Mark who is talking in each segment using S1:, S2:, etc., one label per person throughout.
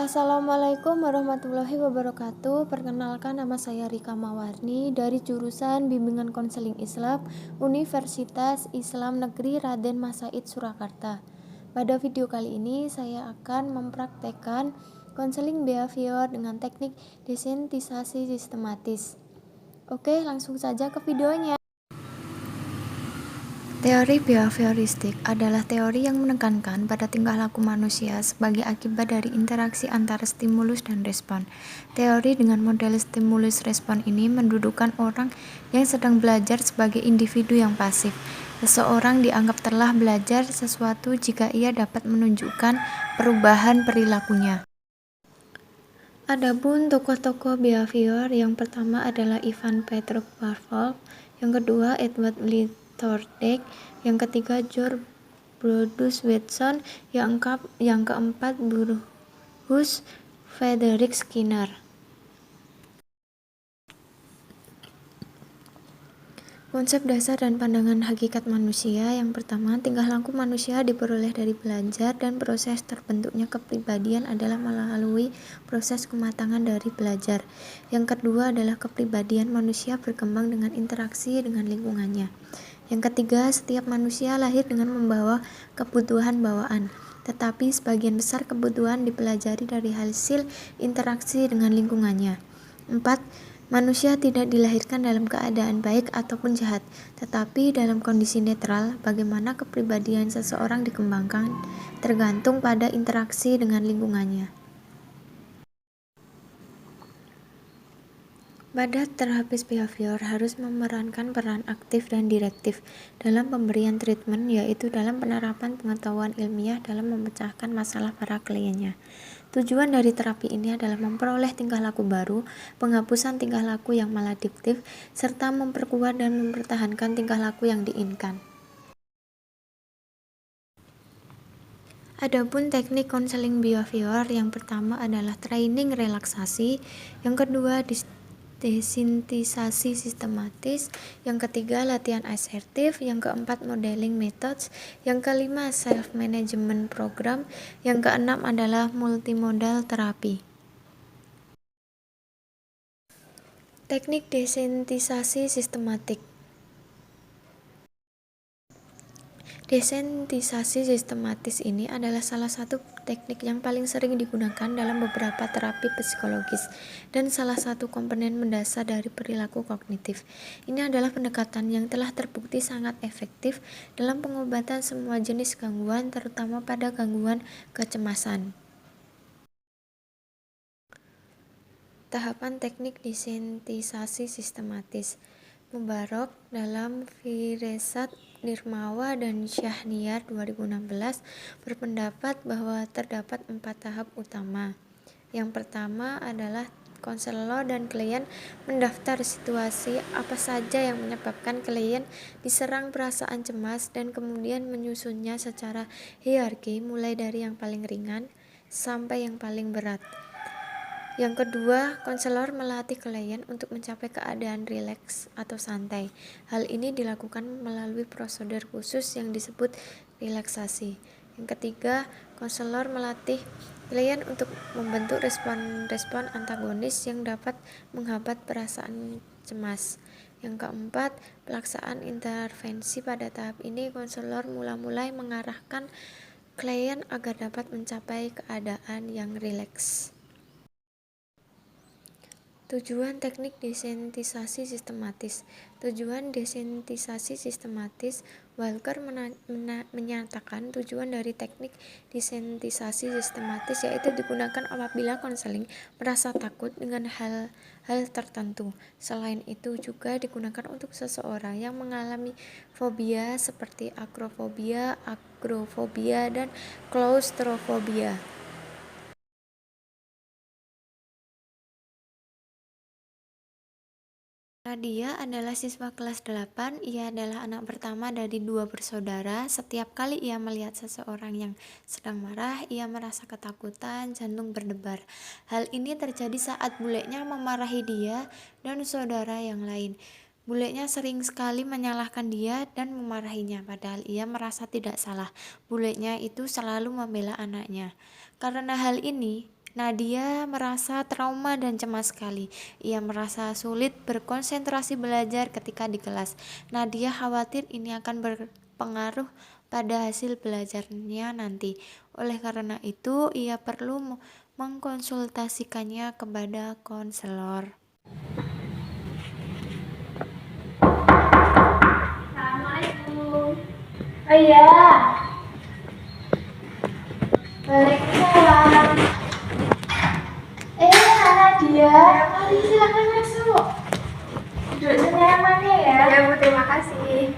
S1: Assalamualaikum warahmatullahi wabarakatuh. Perkenalkan, nama saya Rika Mawarni dari jurusan Bimbingan Konseling Islam Universitas Islam Negeri Raden Masaid Surakarta. Pada video kali ini saya akan mempraktekkan konseling behavior dengan teknik desensitisasi sistematis. Oke, langsung saja ke videonya. Teori behavioristik adalah teori yang menekankan pada tingkah laku manusia sebagai akibat dari interaksi antara stimulus dan respon. Teori dengan model stimulus-respon ini mendudukkan orang yang sedang belajar sebagai individu yang pasif. Seseorang dianggap telah belajar sesuatu jika ia dapat menunjukkan perubahan perilakunya. Adapun tokoh-tokoh behavior, yang pertama adalah Ivan Petrov Pavlov, yang kedua Edward Thorndike, yang ketiga George Brodus Watson, yang keempat Bruce Frederick Skinner. Konsep dasar dan pandangan hakikat manusia. Yang pertama, tingkah laku manusia diperoleh dari belajar dan proses terbentuknya kepribadian adalah melalui proses kematangan dari belajar. Yang kedua adalah kepribadian manusia berkembang dengan interaksi dengan lingkungannya. Yang ketiga, setiap manusia lahir dengan membawa kebutuhan bawaan, tetapi sebagian besar kebutuhan dipelajari dari hasil interaksi dengan lingkungannya. 4. Manusia tidak dilahirkan dalam keadaan baik ataupun jahat, tetapi dalam kondisi netral. Bagaimana kepribadian seseorang dikembangkan tergantung pada interaksi dengan lingkungannya. Pada terapis behavior harus memerankan peran aktif dan direktif dalam pemberian treatment, yaitu dalam penerapan pengetahuan ilmiah dalam memecahkan masalah para kliennya. Tujuan dari terapi ini adalah memperoleh tingkah laku baru, penghapusan tingkah laku yang maladiktif, serta memperkuat dan mempertahankan tingkah laku yang diinginkan. Adapun teknik konseling behavior, yang pertama adalah training relaksasi, yang kedua desintisasi sistematis, yang ketiga latihan asertif, yang keempat modeling methods, yang kelima self management program, yang keenam adalah multimodal terapi. Teknik desensitisasi sistematik. Desensitisasi sistematis ini adalah salah satu teknik yang paling sering digunakan dalam beberapa terapi psikologis dan salah satu komponen mendasar dari perilaku kognitif. Ini adalah pendekatan yang telah terbukti sangat efektif dalam pengobatan semua jenis gangguan, terutama pada gangguan kecemasan. Tahapan teknik desensitisasi sistematis. Mubarak dalam Firesat Nirmawa dan Syahniar 2016 berpendapat bahwa terdapat 4 tahap utama. Yang pertama adalah konselor dan klien mendaftar situasi apa saja yang menyebabkan klien diserang perasaan cemas dan kemudian menyusunnya secara hierarki mulai dari yang paling ringan sampai yang paling berat. Yang kedua, konselor melatih klien untuk mencapai keadaan rileks atau santai. Hal ini dilakukan melalui prosedur khusus yang disebut relaksasi. Yang ketiga, konselor melatih klien untuk membentuk respon-respon antagonis yang dapat menghambat perasaan cemas. Yang keempat, pelaksanaan intervensi. Pada tahap ini, konselor mulai mengarahkan klien agar dapat mencapai keadaan yang rileks. Tujuan teknik desensitisasi sistematis. Tujuan desensitisasi sistematis. Walker menyatakan tujuan dari teknik desensitisasi sistematis yaitu digunakan apabila konseling merasa takut dengan hal-hal tertentu. Selain itu juga digunakan untuk seseorang yang mengalami fobia seperti akrofobia, agrofobia, dan klaustrofobia. Radia adalah siswa kelas 8. Ia adalah anak pertama dari 2 bersaudara. Setiap kali ia melihat seseorang yang sedang marah, ia merasa ketakutan, jantung berdebar. Hal ini terjadi saat bulenya memarahi dia dan saudara yang lain. Bulenya sering sekali menyalahkan dia dan memarahinya, padahal ia merasa tidak salah. Bulenya itu selalu membela anaknya. Karena hal ini, Nadia merasa trauma dan cemas sekali. Ia merasa sulit berkonsentrasi belajar ketika di kelas. Nadia khawatir ini akan berpengaruh pada hasil belajarnya nanti. Oleh karena itu, ia perlu mengkonsultasikannya kepada konselor.
S2: Assalamualaikum. Oh iya. Waalaikumsalam. Nadia, mari silakan masuk. Duduk senyamannya ya. Ya Bu, terima kasih.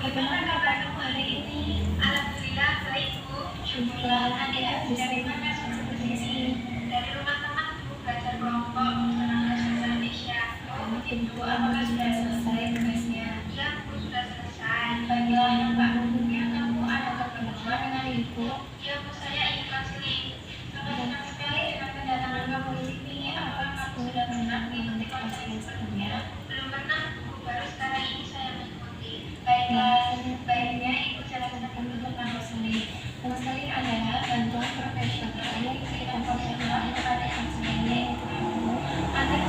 S2: Bagaimana kabarmu hari ini? Alhamdulillah baik Bu. Syukurlah Nadia bisa masuk ke sini. Dari rumah temanku belajar kelompok tenaga bahasa Indonesia. Oh begitu, apakah sudah selesai tugasnya? Iya Bu, sudah selesai. Bagaimana Pak Gurunya? Kamu ada keperluan dengan Ibu? Iya Bu, saya ingin konseling. Senang sekali dengan kedatangan kamu di sini. Apakah kamu sudah pernah mengikuti konseling sebelumnya? Belum pernah Bu, baru sekarang ini saya mengikuti. Baiklah, sebaiknya Ibu jelaskan dulu tentang konseling. Konseling adalah bantuan profesional yang diberikan profesional kepada konselornya untuk kamu agar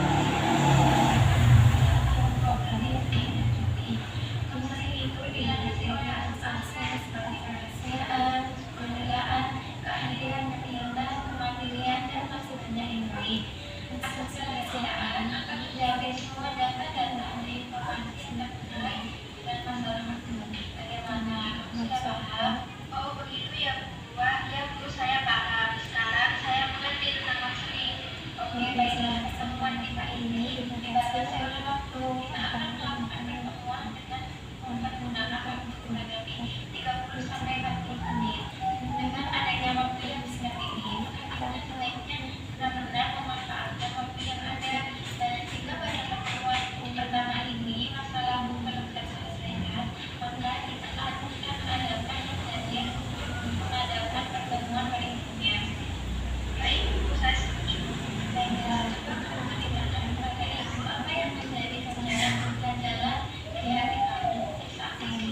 S2: program yang diikuti. Konseling itu dilandasi oleh asas-asas seperti kerahasiaan, kesusilaan, keahlian, keterampilan, kemandirian, dan masih banyak yang lain. Asas kerahasiaan akan menjaga semua data dan informasi yang terkait dan masalah matematik. Bagaimana? Sudah paham? Oh begitu ya Bu. Ya Bu, saya paham. Sekarang saya mengerti tentang konseling. Oke, baiklah. Pertemuan kita ini dibatasi oleh waktu. Kita akan melakukan pertemuan dengan menggunakan waktu kurang lebih 30 sampai 40 menit. Dengan adanya waktu yang singkat ini, kita sebaiknya benar-benar memanfaatkan waktu yang ada. Dan jika pada pertemuan pertama ini masalahmu belum terselesaikan, maka kita akan mengadakan perjanjian untuk mengadakan pertemuan berikutnya. Baik, Bu, saya setuju. Baiklah, coba kamu mendengarkan kepada Ibu apa yang menjadi pernyataan ganjalan di hati kamu saat ini.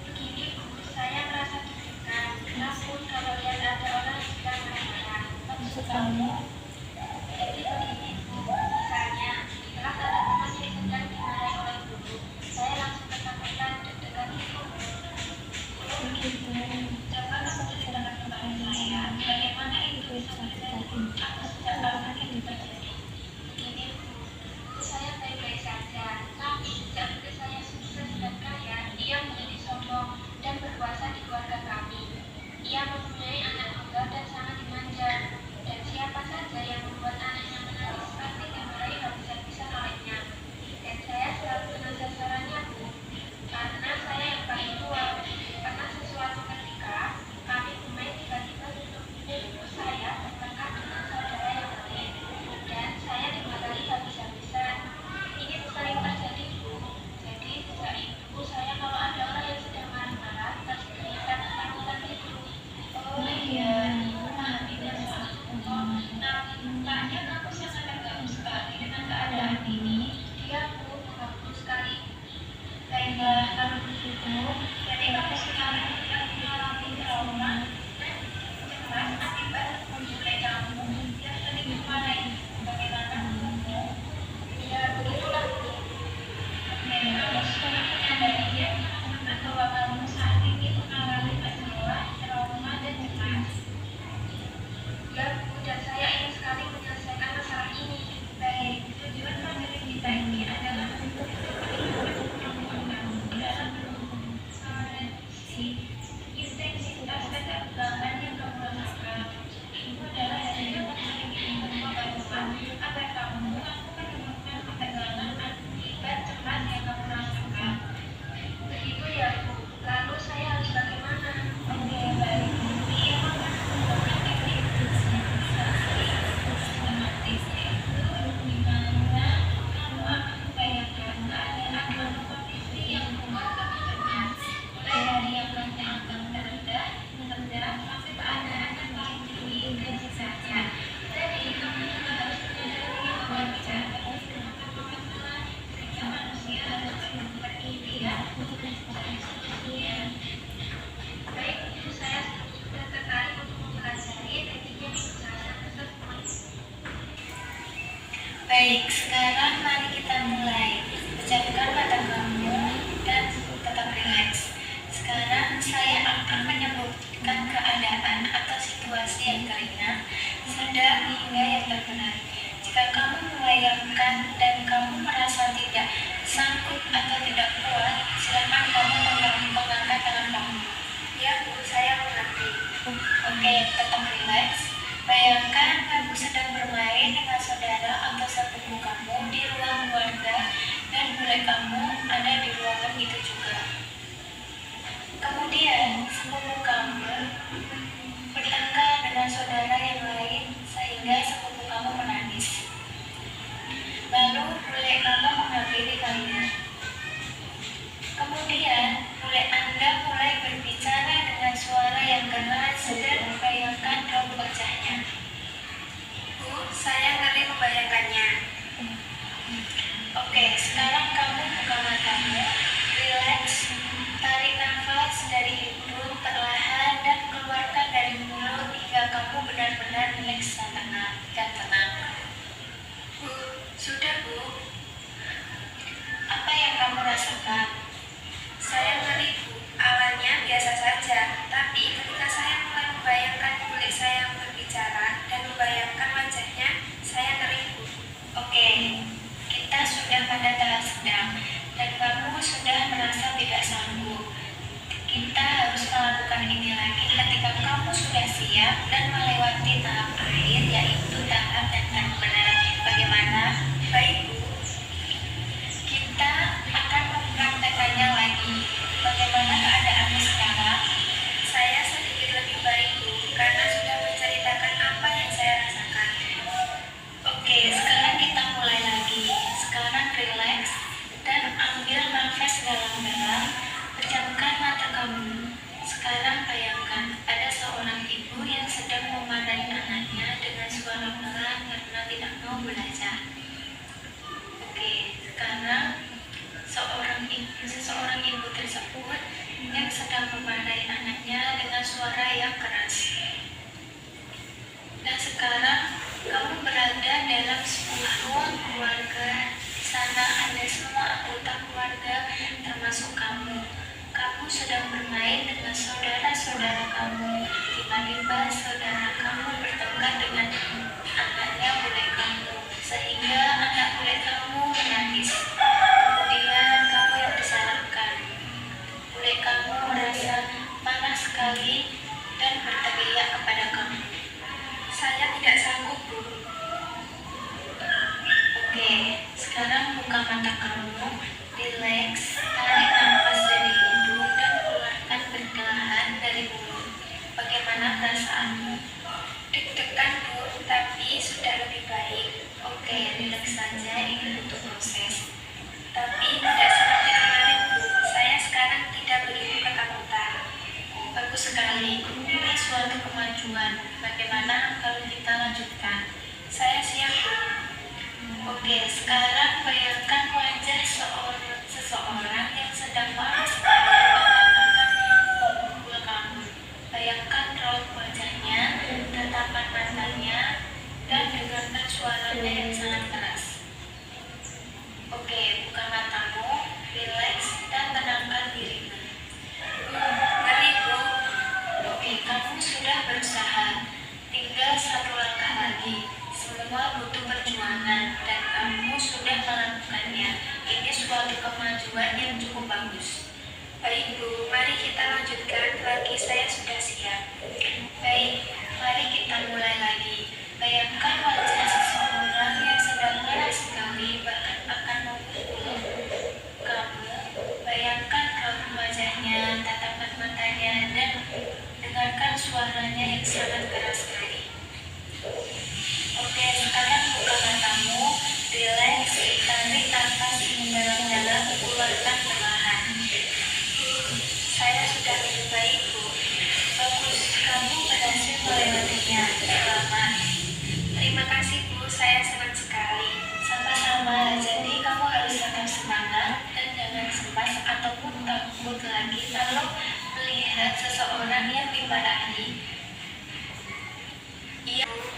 S2: Begini Bu, saya merasa deg-degan. Namun kalau lihat ada orang yang sedang marah, maksud kamu? Jadi begini Bu, misalnya setelah ada teman yang sedang dimarahi oleh guru, saya langsung ketakutan deg-degan itu. Begitu. Coba kamu ceritakan kepada saya, bagaimana itu bisa terjadi? Apa sudah pernah itu terjadi? Begini Bu, saya baik-baik saja, tapi sejak bunda saya sukses dan kaya, ia menjadi sombong dan berkuasa di keluarga kami. Ia mempunyai anak tunggal dan sangat dimanja, dan siapa saja sekarang mari kita mulai. Pejamkan mata kamu dan tetap rileks. Sekarang saya akan menyebutkan keadaan atau situasi yang ringan, sedang hingga yang terberat. Jika kamu membayangkan dan kamu merasa tidak sanggup atau tidak kuat, silakan kamu mengangkat tangan kamu. Ya Bu, saya mengerti. Oke, tetap rileks. Bayangkan kamu sedang bermain dengan saudara atau sepupu kamu di ruang keluarga dan bule kamu ada di ruangan itu juga. Kemudian, sepupu kamu bertengkar dengan saudara yang lain sehingga sepupu kamu menangis. Lalu bule kamu menghampiri kalian. Kemudian, bule Anda mulai berbicara dengan suara yang keras dan membayangkan raut wajahnya. Bu, saya ngeri membayangkannya. Oke, sekarang kamu buka matamu, rileks, tarik nafas dari hidung perlahan dan keluarkan dari mulut hingga kamu benar-benar rileks dan tenang. Bu, sudah Bu. Apa yang kamu rasakan? Saya ngeri Bu, awalnya biasa saja, tapi ketika saya mulai membayangkan kulit saya berbicara dan membayangkan wajahnya, saya ngeri Bu. Oke, kita sudah pada tahap sedang dan kamu sudah merasa tidak sanggup. Kita harus melakukan ini lagi ketika kamu sudah siap dan melewati tahap akhir, yaitu tahap yang terberat. Bagaimana? Baik Bu. Kita akan mempraktekannya lagi. Bagaimana keadaanmu sekarang? Saya sedikit lebih baik Bu, karena sudah menceritakan apa yang saya rasakan. Oke, sekarang kita mulai lagi. Sekarang rileks dan ambil nafas dalam-dalam. Pejamkan mata kamu. Sekarang bayangkan ada seorang ibu yang sedang memarahi anaknya dengan suara pelan karena tidak mau belajar. Oke, sekarang seseorang ibu tersebut yang sedang memarahi anaknya dengan suara yang keras. Dan sekarang kamu berada dalam sebuah ruang keluarga. Di sana ada semua anggota keluarga termasuk kamu. Kamu sedang bermain dengan saudara-saudara kamu. Tiba-tiba saudara kamu bertengkar dengan anaknya bule kamu, sehingga anak bule kamu menangis. Kemudian kamu yang disalahkan. Bule kamu merasa marah sekali dan berteriak kepada kamu. Saya tidak sanggup Bu. Oke, sekarang buka mata kamu, rileks, tarik nafas dari hidung dan keluarkan perlahan dari mulut. Bagaimana perasaanmu? Deg-degan Bu, tapi sudah lebih baik. Oke, rileks saja, ini butuh proses. Tapi tidak seperti kemarin Bu, saya sekarang tidak begitu ketakutan. Bagus sekali, ini suatu kemajuan. Bagaimana kalau kita lanjutkan? Saya siap Bu. Oke, sekarang bayangkan wajah seseorang yang sedang marah sekali akan memukul kamu. Bayangkan raut wajahnya, tatapan matanya, dan dengarkan suaranya yang sangat keras. Oke, buka matamu, rileks, dan tenangkan dirimu. Ngeri Bu. Oke, kamu sudah berusaha. Tinggal satu langkah lagi. Semua butuh perjuangan dan kamu sudah melakukannya. Ini suatu kemajuan yang cukup bagus. Baik Bu, mari kita lanjutkan lagi. Saya sudah siap. Baik, mari kita mulai lagi. Bayangkan wajah seseorang yang sedang marah sekali, bahkan akan memukul kamu. Bayangkan raut wajahnya, tatapan matanya, dan dengarkan suaranya yang sangat keras sekali. Oke, sekarang buka matamu, rileks, tarik nafas dalam-dalam, keluarkan perlahan. Saya sudah lebih baik Bu. Bagus, kamu berhasil melewatinya. Selamat. Terima kasih Bu, saya senang sekali. Sama-sama, jadi kamu harus tetap semangat dan jangan cemas ataupun takut lagi kalau melihat seseorang yang dimarahi. Iya Bu.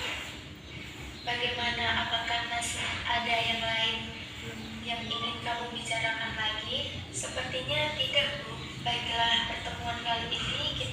S2: Bagaimana? Apakah masih ada yang lain Sepertinya tidak, Bu. Baiklah, pertemuan kali ini kita